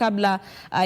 kabla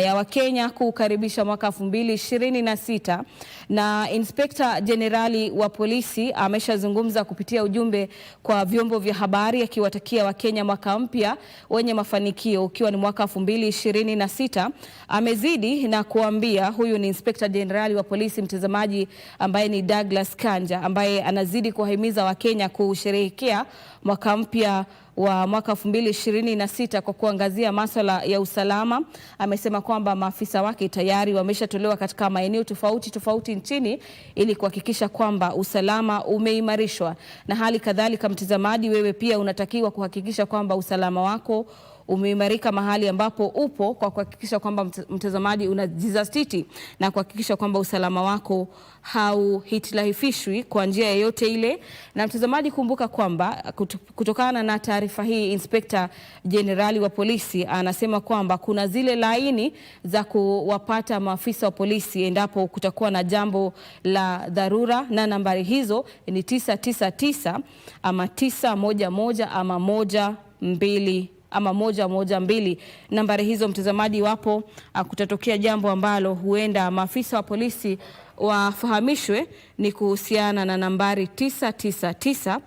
ya Wakenya kukaribisha mwaka 2026, na Inspekta Jenerali wa polisi ameshazungumza kupitia ujumbe kwa vyombo vya habari akiwatakia Wakenya mwaka mpya wenye mafanikio ukiwa ni mwaka 2026. Amezidi na kuambia, huyu ni Inspekta Jenerali wa polisi mtazamaji, ambaye ni Douglas Kanja, ambaye anazidi kuwahimiza Wakenya kusherehekea mwaka mpya wa mwaka 2026 kwa kuangazia masuala ya usalama. Amesema kwamba maafisa wake tayari wameshatolewa katika maeneo tofauti nchini ili kuhakikisha kwamba usalama umeimarishwa. Na hali kadhalika, mtazamaji, wewe pia unatakiwa kuhakikisha kwamba usalama wako umeimarika mahali ambapo upo, kwa kuhakikisha kwamba mtazamaji unajizatiti na kuhakikisha kwamba usalama wako hauhitilafishwi kwa njia yoyote ile. Na mtazamaji, kumbuka kwamba kutokana na taarifa hii, Inspekta Jenerali wa polisi anasema kwamba kuna zile laini za kuwapata maafisa wa polisi endapo kutakuwa na jambo la dharura, na nambari hizo ni 999 ama 911 ama 12 ama 112. Nambari hizo mtazamaji, wapo kutatokea jambo ambalo huenda maafisa wa polisi wafahamishwe ni kuhusiana na nambari 999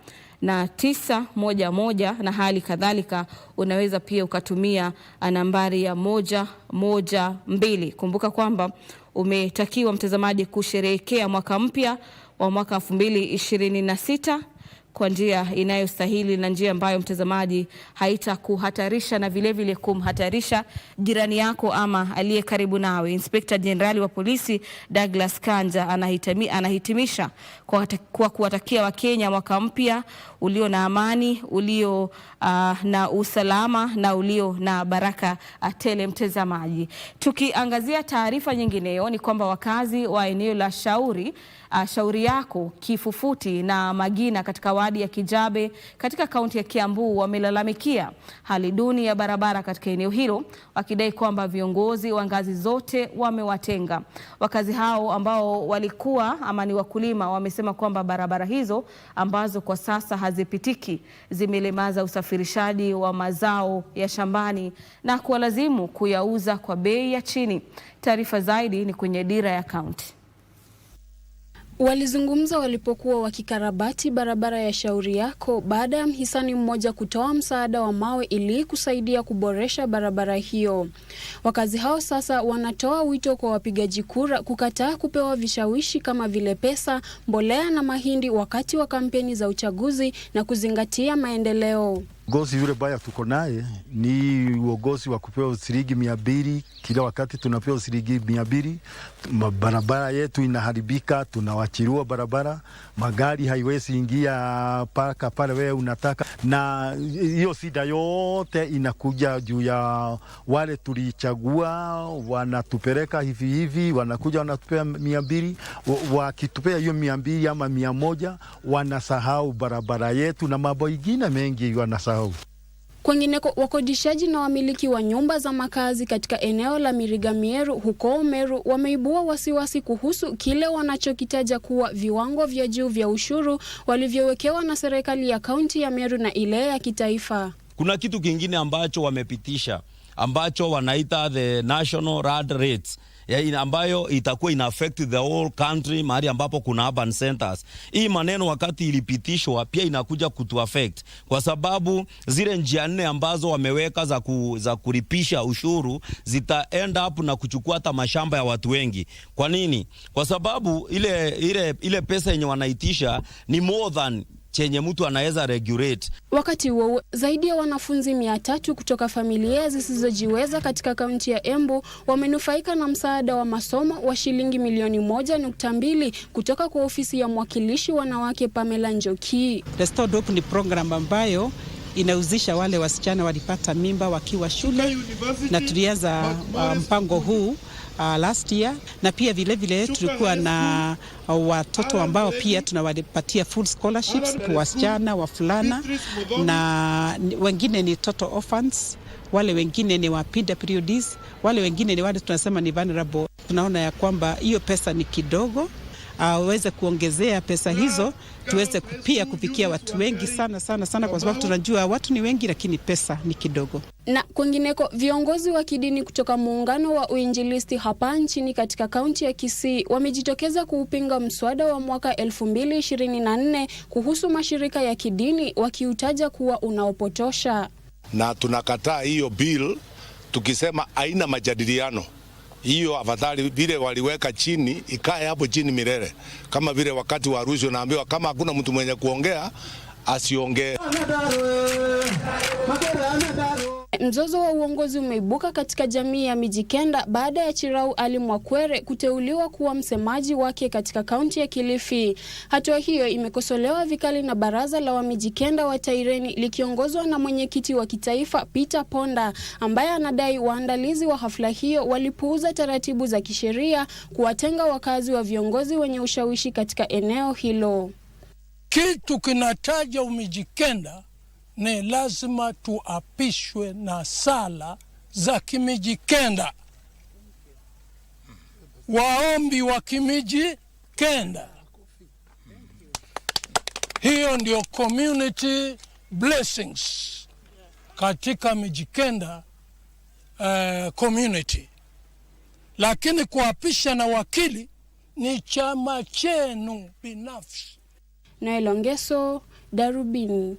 na 911, na hali kadhalika unaweza pia ukatumia nambari ya 112. Kumbuka kwamba umetakiwa mtazamaji kusherehekea mwaka mpya wa mwaka 2026 kwa njia inayostahili na njia ambayo mtazamaji haitakuhatarisha na vile kumhatarisha jirani yako ama aliye karibu nawe. Inspekta Jenerali wa polisi Douglas Kanja anahitimisha kwa kuwatakia Wakenya mwaka mpya ulio na amani, ulio na usalama na ulio na baraka tele. Mtazamaji, tukiangazia taarifa nyingineyo ni kwamba wakazi wa eneo la Shauri Yako, Kifufuti na Magina katika wadi ya Kijabe katika kaunti ya Kiambu wamelalamikia hali duni ya barabara katika eneo hilo, wakidai kwamba viongozi wa ngazi zote wamewatenga. Wakazi hao ambao walikuwa ama ni wakulima wamesema kwamba barabara hizo ambazo kwa sasa hazipitiki zimelemaza usafirishaji wa mazao ya shambani na kuwalazimu kuyauza kwa bei ya chini. Taarifa zaidi ni kwenye Dira ya Kaunti. Walizungumza walipokuwa wakikarabati barabara ya Shauri Yako baada ya mhisani mmoja kutoa msaada wa mawe ili kusaidia kuboresha barabara hiyo. Wakazi hao sasa wanatoa wito kwa wapigaji kura kukataa kupewa vishawishi kama vile pesa, mbolea na mahindi wakati wa kampeni za uchaguzi na kuzingatia maendeleo. Uongozi yule baya tuko naye ni uongozi wa kupewa shilingi 200 kila wakati, tunapewa shilingi 200. Barabara yetu inaharibika, tunawachiliwa barabara, magari haiwezi ingia paka pale wewe unataka, na hiyo shida yote inakuja juu ya wale tulichagua. Wanatupeleka hivi wanakuja wanatupea 200, wakitupea hiyo 200 ama 100 wanasahau barabara yetu na mambo mengine mengi wanasahau. Kwengineko, wakodishaji na wamiliki wa nyumba za makazi katika eneo la Miriga Mieru huko Meru wameibua wasiwasi kuhusu kile wanachokitaja kuwa viwango vya juu vya ushuru walivyowekewa na serikali ya kaunti ya Meru na ile ya kitaifa. Kuna kitu kingine ambacho wamepitisha ambacho wanaita the national road rates, ambayo itakuwa ina affect the whole country mahali ambapo kuna urban centers. Hii maneno wakati ilipitishwa pia inakuja kutu affect, kwa sababu zile njia 4 ambazo wameweka za kulipisha ushuru zita end up na kuchukua hata mashamba ya watu wengi. Kwa nini? Kwa sababu ile pesa yenye wanaitisha ni more than chenye mtu anaweza regulate. Wakati huo zaidi ya wanafunzi 300 kutoka familia zisizojiweza katika kaunti ya Embu wamenufaika na msaada wa masomo wa shilingi milioni 1.2 kutoka kwa ofisi ya mwakilishi wanawake Pamela Njoki. Restored Hope ni program ambayo inahusisha wale wasichana walipata mimba wakiwa shule, na tulianza mpango huu last year, na pia vile tulikuwa na watoto ambao pia tunawapatia full scholarships, wasichana, wafulana, na wengine ni total orphans, wale wengine ni wa PWDs, wale wengine ni wale tunasema ni vulnerable. Tunaona ya kwamba hiyo pesa ni kidogo waweze kuongezea pesa hizo tuweze pia kufikia watu wengi sana, kwa sababu tunajua watu ni wengi lakini pesa ni kidogo. Na kwingineko, viongozi wa kidini kutoka muungano wa uinjilisti hapa nchini katika kaunti ya Kisii wamejitokeza kuupinga mswada wa mwaka 2024 kuhusu mashirika ya kidini, wakiutaja kuwa unaopotosha. Na tunakataa hiyo bill tukisema haina majadiliano. Hiyo afadhali vile waliweka chini ikae hapo chini milele, kama vile wakati wa rushwa naambiwa kama hakuna mtu mwenye kuongea asiongee. Mzozo wa uongozi umeibuka katika jamii ya Mijikenda baada ya Chirau Ali Mwakwere kuteuliwa kuwa msemaji wake katika kaunti ya Kilifi. Hatua hiyo imekosolewa vikali na baraza la Wamijikenda wa Taireni likiongozwa na mwenyekiti wa kitaifa Peter Ponda, ambaye anadai waandalizi wa hafla hiyo walipuuza taratibu za kisheria kuwatenga wakazi wa viongozi wenye ushawishi katika eneo hilo. Kitu kinataja Umijikenda ni lazima tuapishwe na sala za Kimijikenda, waombi wa Kimijikenda. Hiyo ndio community blessings katika Mijikenda community. Lakini kuapisha na wakili ni chama chenu binafsi. Nailongeso, Darubini.